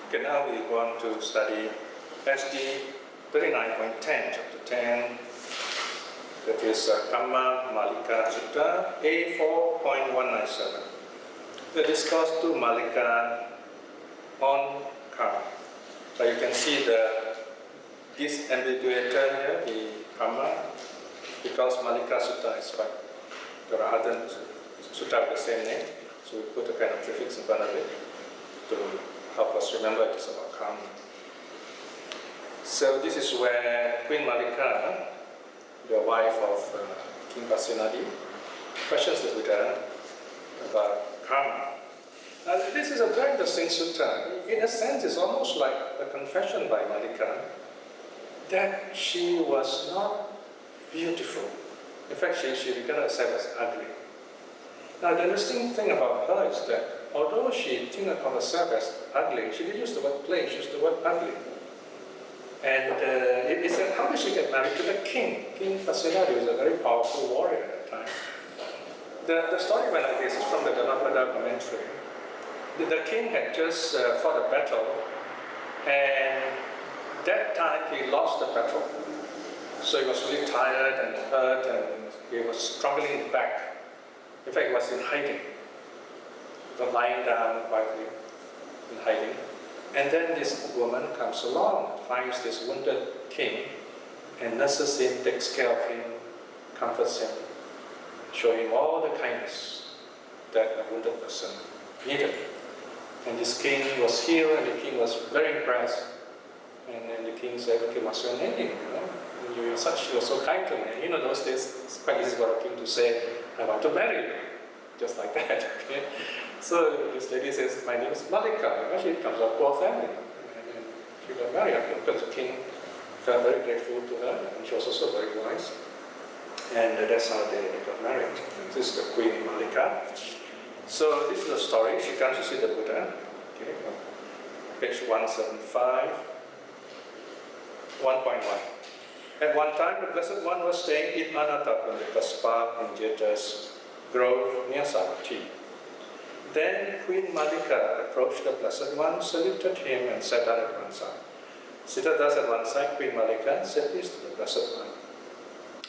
Okay, now we're going to study SD 39.10, chapter 10. That is Kamma Mallikā Sutta, A4.197. The discourse to Mallikā on karma. So you can see this ambiguator here, the Kamma, because Mallikā Sutta is quite, there are other sutta with the same name, so we put a kind of prefix in front of it to help us remember it is about karma. So this is where Queen Mallikā, the wife of King Pasenadi, questions the Buddha about karma. This is a very interesting sutta. In a sense, it's almost like a confession by Mallikā that she was not beautiful. In fact, she regarded herself as ugly. Now, the interesting thing about her is that although she think of herself as ugly, she didn't use the word plain, she used the word ugly. And it said, how did she get married to the king? King Pasenadi was a very powerful warrior at that time. The story went like this, it's from the Dhammapada commentary. The king had just fought a battle, and that time he lost the battle. So he was really tired and hurt, and he was struggling back. In fact, he was in hiding, lying down quietly in hiding. And then this woman comes along, finds this wounded king, and nurses him, takes care of him, comforts him, shows him all the kindness that a wounded person needed. And this king was healed, and the king was very impressed. And then the king said, okay, what's your name? You're so kind to me. Those days, it's quite easy for a king to say, I want to marry you. Just like that, okay? So this lady says, my name is Mallikā. She comes from a poor family. And she got married because the king felt very grateful to her, and she was also very wise. And that's how they got married. And this is the Queen Mallikā. So this is the story. She comes to see the Buddha. Okay, page 175, 1.1. At one time, the Blessed One was staying in Anathapindika spa in Jeta's grove near Savatthi. Then Queen Mallikā approached the Blessed One, saluted him, and sat down at one side. Seated thus at one side, Queen Mallikā said this to the Blessed One.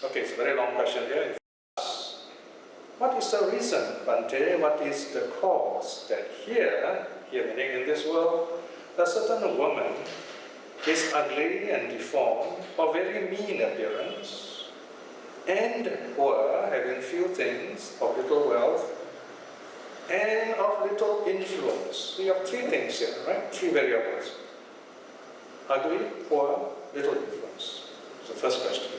Okay, it's a very long question here. What is the reason, Bhante? What is the cause that here meaning in this world, a certain woman is ugly and deformed, of very mean appearance, and poor, having few things, of little wealth, and of little influence? We have three things here, right? Three variables. Ugly, poor, little influence. That's the first question.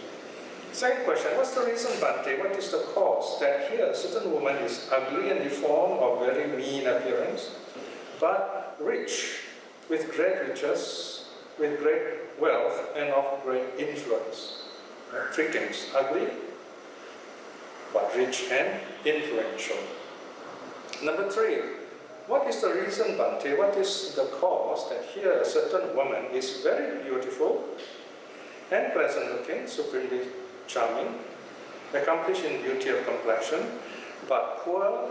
Second question, what's the reason, Bhante? What is the cause that here a certain woman is ugly and deformed, of very mean appearance, but rich, with great riches, with great wealth, and of great influence? Three things: ugly, but rich and influential. Number three, what is the reason, Bhante? What is the cause that here a certain woman is very beautiful and pleasant looking, supremely charming, accomplished in beauty of complexion, but poor,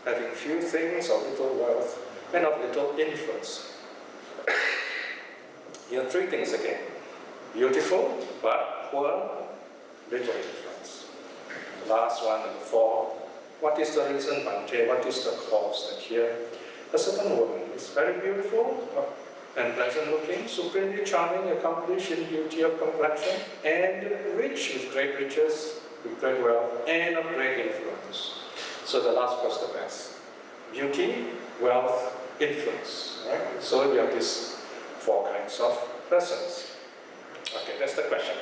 having few things, of little wealth, and of little influence? Here are three things again: beautiful, but poor, little influence. Last one, number four. What is the reason, Bhante? What is the cause that here a certain woman is very beautiful and pleasant looking, supremely charming, accomplished in beauty of complexion, and rich with great riches, with great wealth, and of great influence? So the last was the best: beauty, wealth, influence. Right? So we have these four kinds of persons. Okay, that's the question.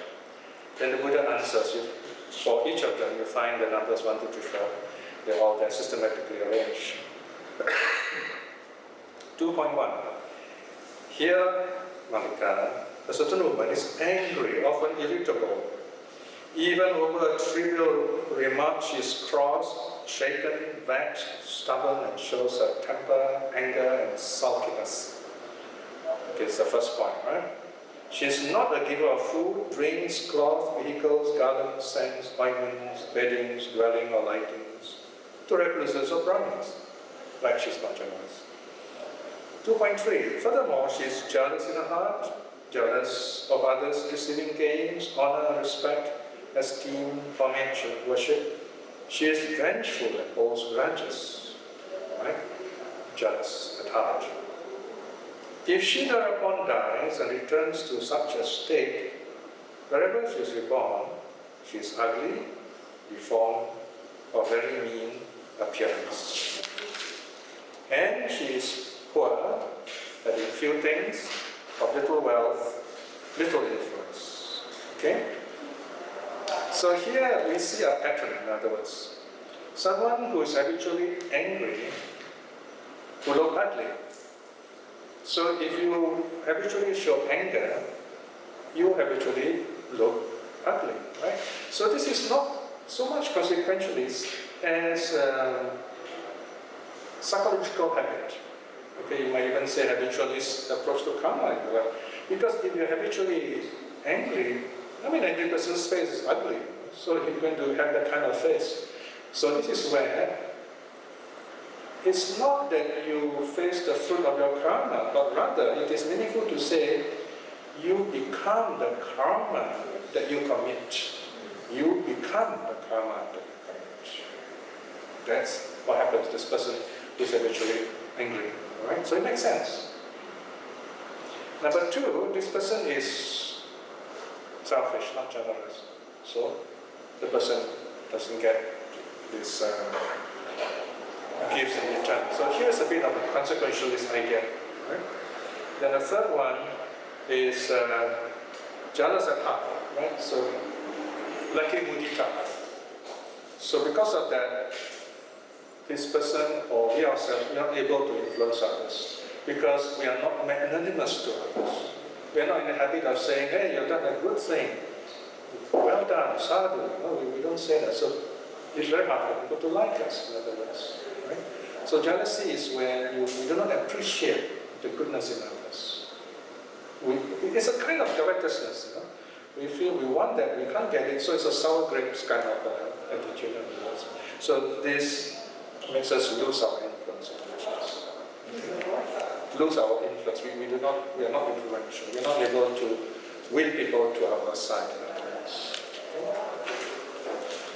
Then the Buddha answers you. For each of them, you find the numbers 1, 2, 3, 4. They're all there systematically arranged. 2.1. Here, Mallikā, a certain woman is angry, often irritable. Even over a trivial remark, she is cross, shaken, vexed, stubborn, and shows her temper, anger, and sulkiness. Okay, it's the first point, right? She is not a giver of food, drinks, cloth, vehicles, garlands, scents, ointments, beddings, dwelling, or lightings to recluses or Brahmins, like she's not generous. 2.3. Furthermore, she is jealous in her heart, jealous of others receiving gains, honor, respect, esteem, homage, and worship. She is vengeful and holds grudges, right? Jealous at heart. If she thereupon dies and returns to such a state, wherever she is reborn, she is ugly, deformed, of very mean appearance. And she is poor, having few things, of little wealth, little influence. Okay? So here we see a pattern, in other words. Someone who is habitually angry will look ugly. So if you habitually show anger, you habitually look ugly, right? So this is not so much consequentially as psychological habit. Okay, you might even say habitualist approach to karma. Because if you're habitually angry, 90%'s face is ugly. So you're going to have that kind of face. So this is where it's not that you face the fruit of your karma, but rather it is meaningful to say you become the karma that you commit. You become the karma that you commit. That's what happens. This person is habitually angry. Right? So it makes sense. Number two, this person is selfish, not generous. So the person doesn't get this gifts in return. So here's a bit of a consequentialist idea. Right? Then the third one is jealous at heart. Right? So lacking mudita. So because of that, this person or we ourselves are not able to influence others because we are not magnanimous to others. We are not in the habit of saying, hey, you've done a good thing. Well done, sadhu. No, we don't say that. So it's very hard for people to like us, in other words. Right? So jealousy is when you do not appreciate the goodness in others. It's a kind of covetousness. We feel we want that, we can't get it, so it's a sour grapes kind of attitude. So this makes us lose our influence in others. Lose our influence. We are not influential. We are not able to win people to our side.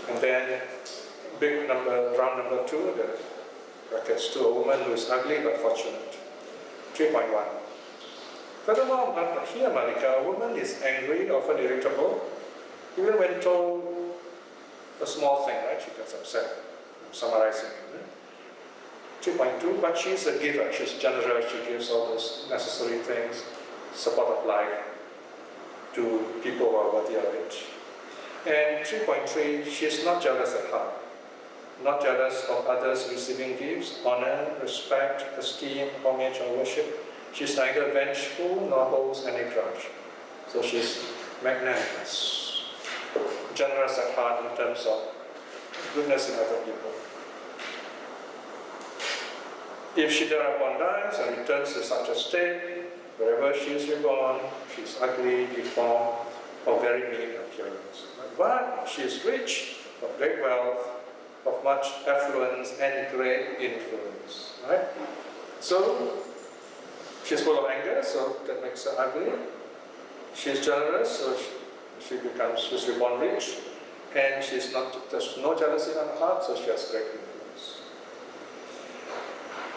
And then round number 2, the brackets, to a woman who is ugly but fortunate. 3.1. Furthermore, here Mallikā, a woman is angry, often irritable, even when told a small thing, right? She gets upset. I'm summarizing. 3.2, but she's a giver, she's generous, she gives all those necessary things, support of life to people who are worthy of it. And 3.3, she's not jealous at heart, not jealous of others receiving gifts, honor, respect, esteem, homage, or worship. She's neither vengeful nor holds any grudge. So she's magnanimous, generous at heart in terms of goodness in other people. If she thereupon dies and returns to such a state, wherever she is reborn, she is ugly, deformed, of very mean appearance. But she is rich, of great wealth, of much affluence and great influence. Right? So, she's full of anger, so that makes her ugly. She's generous, so she's reborn rich. And there's no jealousy in her heart, so she has great influence.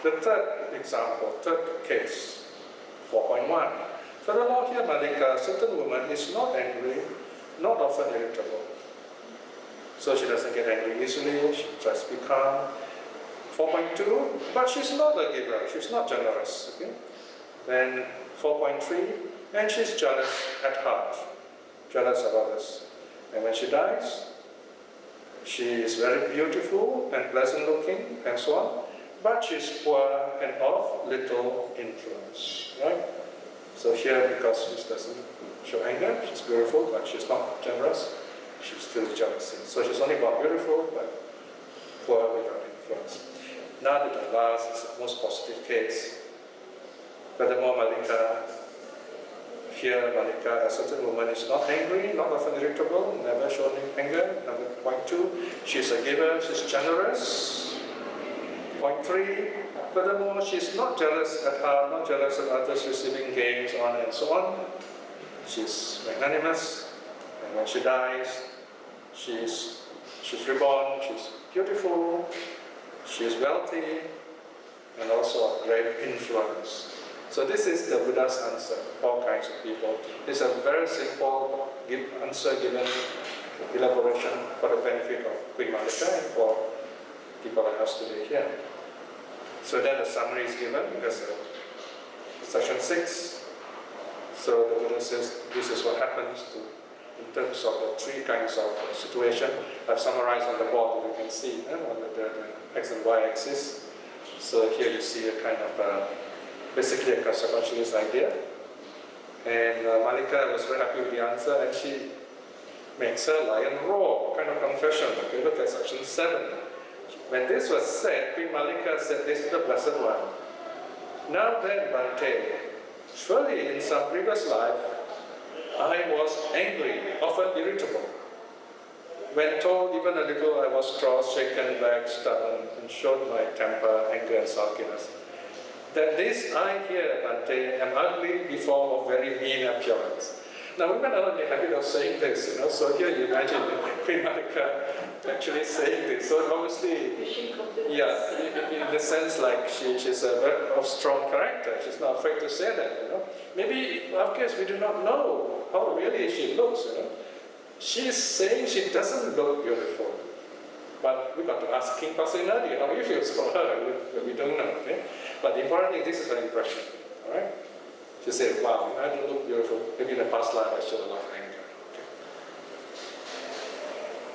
The third example, third case, 4.1. Furthermore, here Mallikā, a certain woman is not angry, not often irritable. So she doesn't get angry easily, she tries to be calm. 4.2, but she's not a giver, she's not generous. Okay? Then 4.3, and she's jealous at heart, jealous of others. And when she dies, she is very beautiful and pleasant looking and so on, but she's poor and of little influence. Right? So here, because she doesn't show anger, she's beautiful, but she's not generous, she's still jealousy. So she's only born beautiful, but poor without influence. Now the last is the most positive case. Furthermore, Mallikā, here Mallikā, a certain woman is not angry, not often irritable, never showing anger. Number 0.2, she's a giver, she's generous, Point 3, furthermore, she's not jealous at heart, not jealous of others receiving gains, honor, and so on. She's magnanimous, and when she dies, she's reborn, she's beautiful, she's wealthy, and also of great influence. So this is the Buddha's answer for all kinds of people. It's a very simple answer given elaboration for the benefit of Queen Mallikā and for people like us today here. So then the summary is given as section 6. So the Buddha says this is what happens in terms of the 3 kinds of situation. I've summarized on the board, you can see on the X and Y axis. So here you see a kind of basically a subconscious idea. And Mallikā was very happy with the answer, and she makes her lion roar, kind of confession. Okay, look at section 7. When this was said, Queen Mallikā said this to the Blessed One. Now then, Bhante, surely in some previous life, I was angry, often irritable. When told even a little, I was cross, shaken back, stubborn, and showed my temper, anger, and sulkiness. That this I here, Bhante, am ugly before of very mean appearance. Now women are in the habit of saying this, so here you imagine Queen Mallikā actually saying this. So obviously, yeah, in the sense like she's a very of strong character. She's not afraid to say that, Maybe, of course, we do not know how really she looks, She's saying she doesn't look beautiful. But we've got to ask King Pasenadi how he feels about her. We don't know, okay? But the important thing, this is her impression, all right? She said, wow, I don't look beautiful. Maybe in the past life I showed a lot of anger. Okay.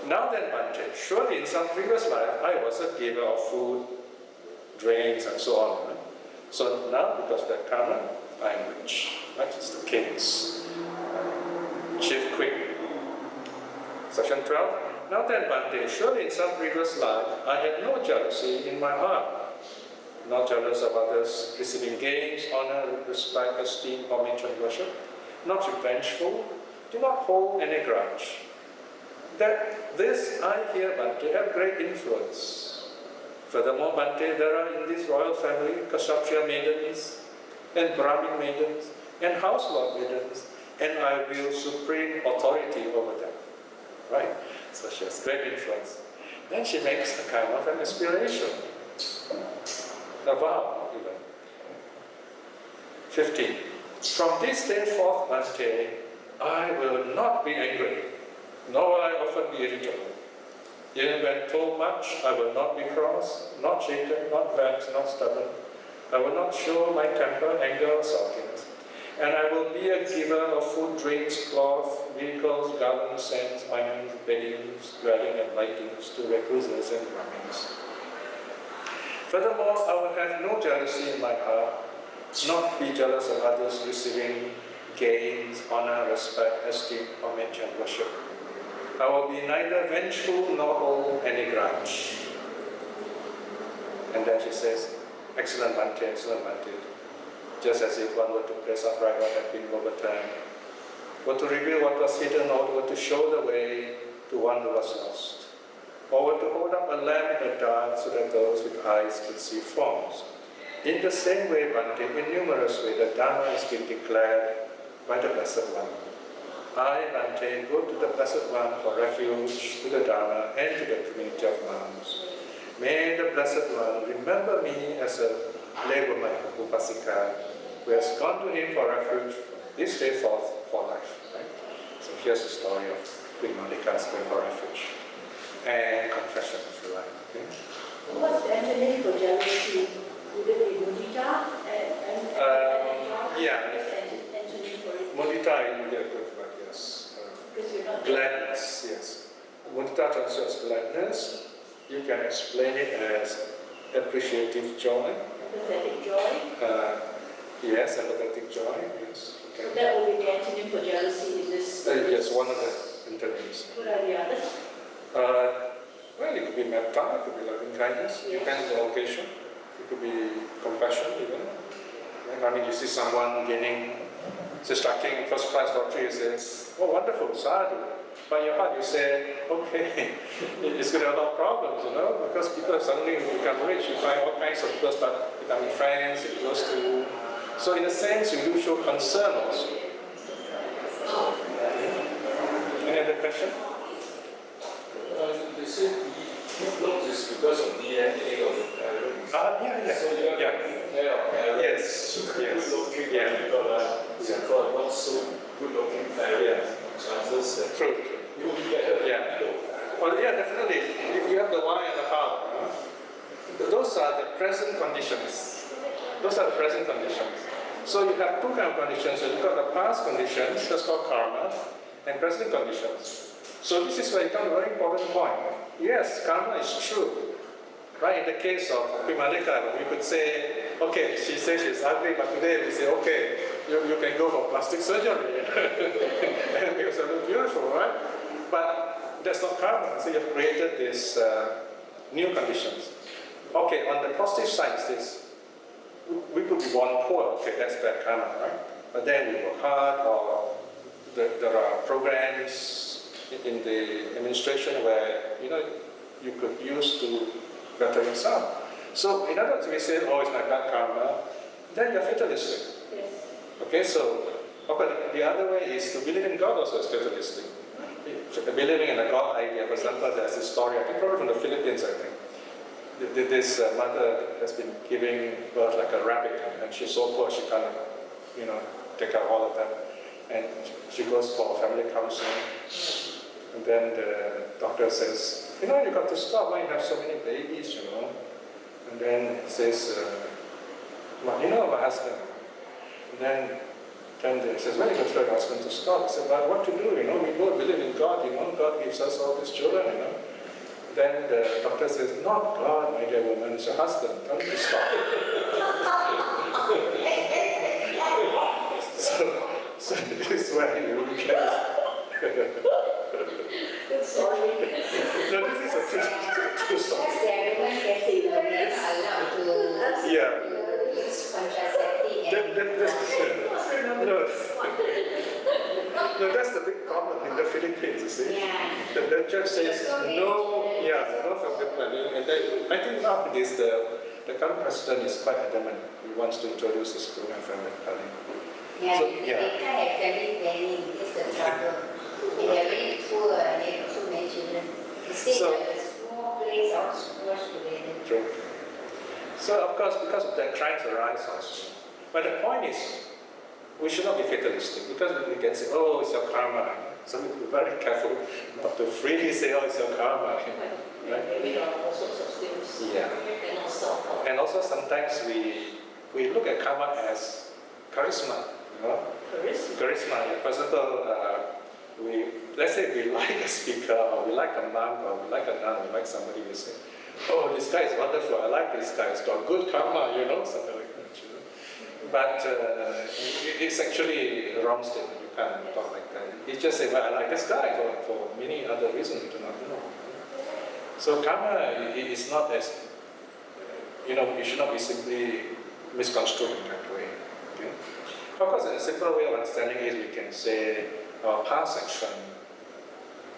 Now then, Bhante, surely in some previous life I was a giver of food, drinks, and so on. So now, because of that karma, I am rich. Right? It's the king's chief queen. Section 12. Now then, Bhante, surely in some previous life I had no jealousy in my heart. Not jealous of others receiving gains, honor, respect, esteem, homage, and worship. Not revengeful. Do not hold any grudge. That this I here, Bhante, have great influence. Furthermore, Bhante, there are in this royal family Kshatriya maidens, and Brahmin maidens, and household maidens, and I wield supreme authority over them. Right? So she has great influence. Then she makes a kind of an aspiration. A vow, even. 15. From this day forth, Bhante, I will not be angry, nor will I often be irritable. Even when told much, I will not be cross, not shaken, not vexed, not stubborn. I will not show my temper, anger, or sulkiness. And I will be a giver of food, drinks, cloth, vehicles, garlands, scents, ornaments, beddings, dwelling, and lightings to recluses and Brahmins. Furthermore, I will have no jealousy in my heart, not be jealous of others receiving gains, honor, respect, esteem, homage, and worship. I will be neither vengeful nor hold any grudge. And then she says, excellent Bhante, just as if one were to press upright what had been overturned, were to reveal what was hidden, or were to show the way to one who was lost. Or were to hold up a lamp in the dark so that those with eyes could see forms. In the same way, Bhante, in numerous ways, the Dharma has been declared by the Blessed One. I, Bhante, go to the Blessed One for refuge, to the Dharma, and to the community of monks. May the Blessed One remember me as a laywoman, Upasika, who has gone to him for refuge from this day forth for life. Right? So here's the story of Queen Mallikā's going for refuge. And confession, if you like. Okay? What's the antonym for jealousy? Would it be mudita? Yeah. Antonym for it? Mudita is a good word, yes. Gladness, yes. Mudita translates gladness. You can explain it as appreciative joy. Empathetic joy? Yes, empathetic joy, yes. Okay. So that would be the antonym for jealousy in this? Yes, one of the antonyms. What are the others? Well, it could be metta, it could be loving kindness, yes. Depends on the occasion. It could be compassion even. I mean, you see someone gaining So striking first prize lottery, you say, oh wonderful, sadhu. But in your heart you say, okay, it's going to have a lot of problems, because people suddenly become rich, you find all kinds of people start becoming friends, and close to you. So in a sense, you do show concern also. Any other question? They say looks is because of DNA of the parents. Yeah. So you have Yes. good looking people, so-called not so good looking parents. Chances that True. you will get hurt. Well, definitely. You have the why and the how. Those are the present conditions. So you have two kinds of conditions. You've got the past conditions, that's called karma, and present conditions. So this is where you come to a very important point. Yes, karma is true. Right, in the case of Mallikā, we could say, okay, she says she's ugly, but today we say, okay, you can go for plastic surgery and make yourself look beautiful, right? But that's not karma. So you've created these new conditions. Okay, on the positive side is this. We could be born poor, okay, that's bad karma, right? But then we work hard, or there are programs in the administration where, you could use to better yourself. So in other words, we say, oh, it's my bad karma, then you're fatalistic. Yes. Okay, so the other way is to believe in God also is fatalistic. Believing in a God idea, for example, there's a story, I think probably from the Philippines, I think. This mother has been giving birth like a rabbit, and she's so poor she can't, take care of all of them. And she goes for family counseling, and then the doctor says, you got to stop, why you have so many babies, And then it says, my husband. And then he says, well, you can tell your husband to stop. He said, well, what to do, we both believe in God, God gives us all these children, Then the doctor says, not God, my dear woman, it's your husband, tell him to stop. so this is where you can... Sorry. No, this is a true story. Everyone gets allowed to use contraceptive No, that's the big problem in the Philippines, you see. Yeah. The judge says no family planning, and then, I think nowadays the current president is quite adamant. He wants to introduce this program family planning. Yeah, So, they can't have family planning, it's the trouble. And they're very poor, and they have too many children. Instead of a small place, all squash together. True. So of course, because of that, crimes arise also. But the point is, we should not be fatalistic, because we can say, oh, it's your karma. So we have to be very careful not to freely say, oh, it's your karma. Right? Maybe there are all sorts of things. Yeah. And also, And also sometimes we look at karma as charisma. Charisma. Yeah. For example, let's say we like a speaker, or we like a monk, or we like a nun, we like somebody, we say, oh, this guy is wonderful, I like this guy, he's got good karma, something like that. But it's actually a wrong statement, you can't talk like that. You just say, well, I like this guy for many other reasons we do not know. So karma is not as, you should not be simply misconstrued in that way. Okay? Of course, a simple way of understanding is we can say our past action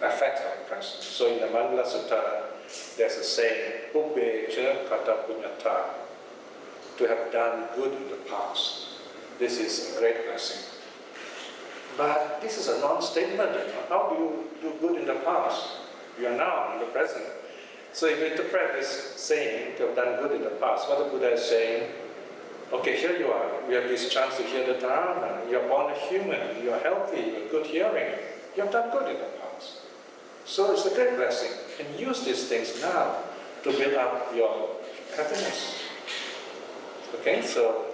affects our present. So in the Mallikā Sutta, there's a saying, Ubbe cha kata punyata, to have done good in the past. This is a great blessing. But this is a non-statement. How do you do good in the past? You are now in the present. So if you interpret this saying, to have done good in the past, what the Buddha is saying, okay, here you are. You have this chance to hear the Dharma. You're born a human. You're healthy. You have good hearing. You have done good in the past. So it's a great blessing. And use these things now to build up your happiness. Okay, so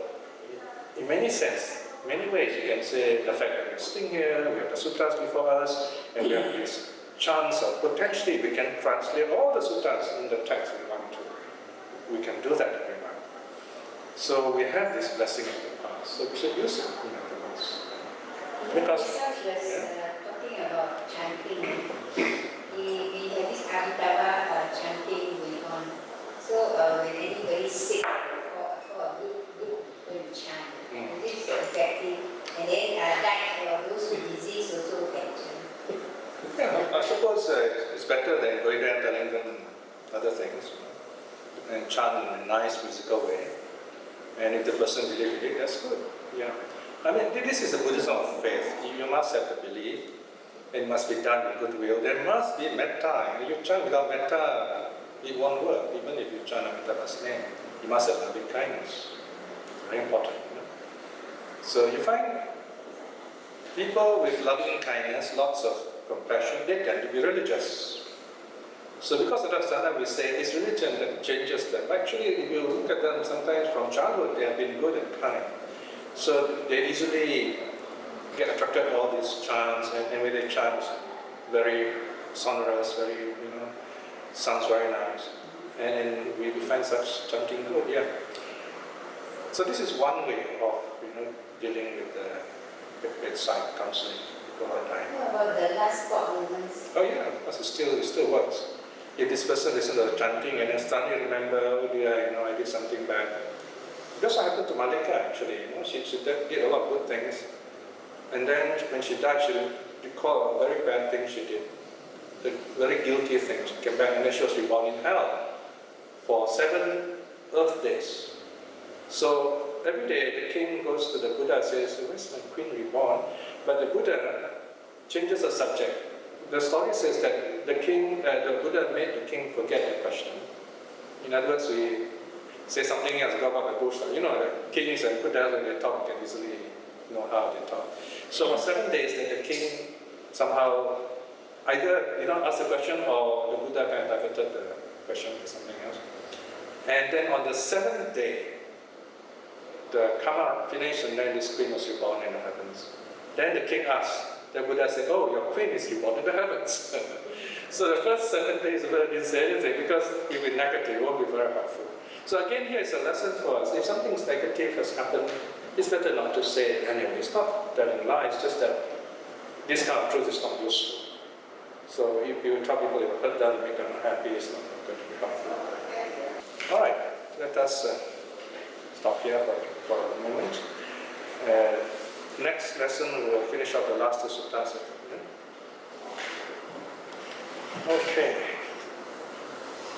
in many ways, you can say the fact that we're sitting here, we have the suttas before us, and we have this chance of potentially we can translate all the suttas in the text we want to. We can do that every month. So we have this blessing of the past, so we should use it in the most. Because talking about chanting. We have this Amitabha chanting going on. So when anybody sick for a good chant, this is effective. And then suppose it's better than going there and telling them other things, and chant in a nice musical way. And if the person believes in it, that's good. Yeah. I mean, this is the Buddhism of faith. You must have the belief. It must be done with goodwill. There must be metta. If you chant without metta, it won't work. Even if you chant Amitabha's name, you must have loving kindness. Very important. So you find people with loving kindness, lots of compassion, they tend to be religious. So because of that, we say it's religion that changes them. Actually, if you look at them sometimes from childhood, they have been good and kind. So they easily get attracted to all these chants, and when they chant, very sonorous, very, sounds very nice. And we find such chanting good, yeah. So this is one way of, dealing with the bedside counseling all the time. What about the last spot moments? Oh yeah, because it still works. If this person listens to the chanting and then suddenly remember, oh dear, I did something bad. That's what happened to Mallikā actually. She did a lot of good things. And then when she died, she recalled a very bad thing she did. A very guilty thing. She came back and then she was reborn in hell for 7 earth days. So every day the king goes to the Buddha and says, where's my queen reborn? But the Buddha changes the subject. The story says that the Buddha made the king forget the question. In other words, we say something else about the bush. The kings and Buddhas, when they talk, you can easily know how they talk. So for 7 days, then the king somehow either asked the question or the Buddha kind of diverted the question to something else. And then on the 7th day, the karma finished and then this queen was reborn in the heavens. Then the king asked, the Buddha said, oh, your queen is reborn in the heavens. So the first 7 days the Buddha didn't say anything because it will be negative, it won't be very helpful. So again here is a lesson for us. If something negative has happened, it's better not to say it anyway. It's not telling lies, it's just that this kind of truth is not useful. So if you tell people you hurt them, make them happy, it's not going to be helpful. Alright, let us stop here for a moment. Next lesson we will finish up the last 2 suttas. Okay.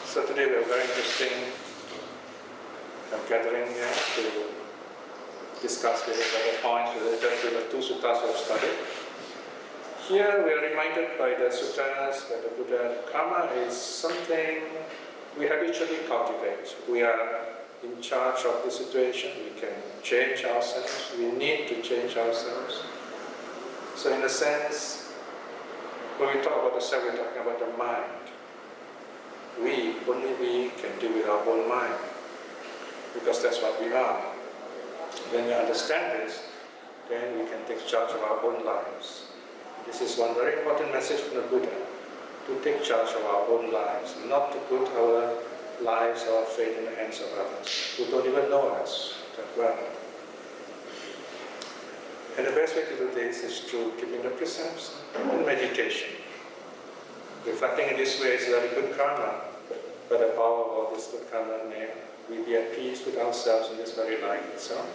So today we have a very interesting gathering here to discuss various other points related to the 2 suttas we have studied. Here we are reminded by the suttas that the Buddha karma is something we habitually cultivate. We are in charge of the situation, we can change ourselves, we need to change ourselves. So in a sense, when we talk about the self, we're talking about the mind. Only we can deal with our own mind, because that's what we are. When we understand this, then we can take charge of our own lives. This is one very important message from the Buddha, to take charge of our own lives, not to put our lives or fate in the hands of others who don't even know us that well. And the best way to do this is through keeping the precepts and meditation. Reflecting in this way is very good karma. By the power of all this good karma, may we be at peace with ourselves in this very life itself.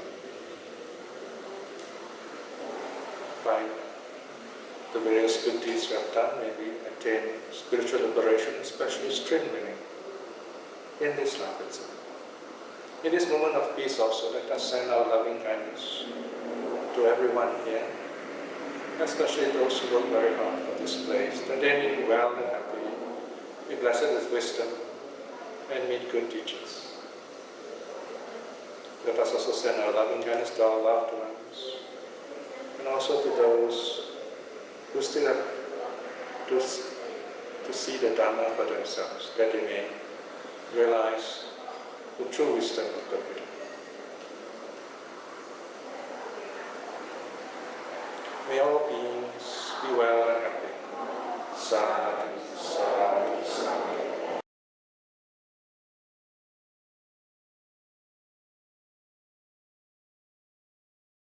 By the various good deeds we have done, may we attain spiritual liberation, especially strength winning in this life itself. In this moment of peace also, let us send our loving kindness to everyone here, especially those who work very hard for this place, that they may be well and happy, be blessed with wisdom, and meet good teachers. Let us also send our loving kindness to our loved ones, and also to those who still have to see the Dharma for themselves, that they may realize the true wisdom of the Buddha. May all beings be well and happy. Sadhu, sadhu, sadhu.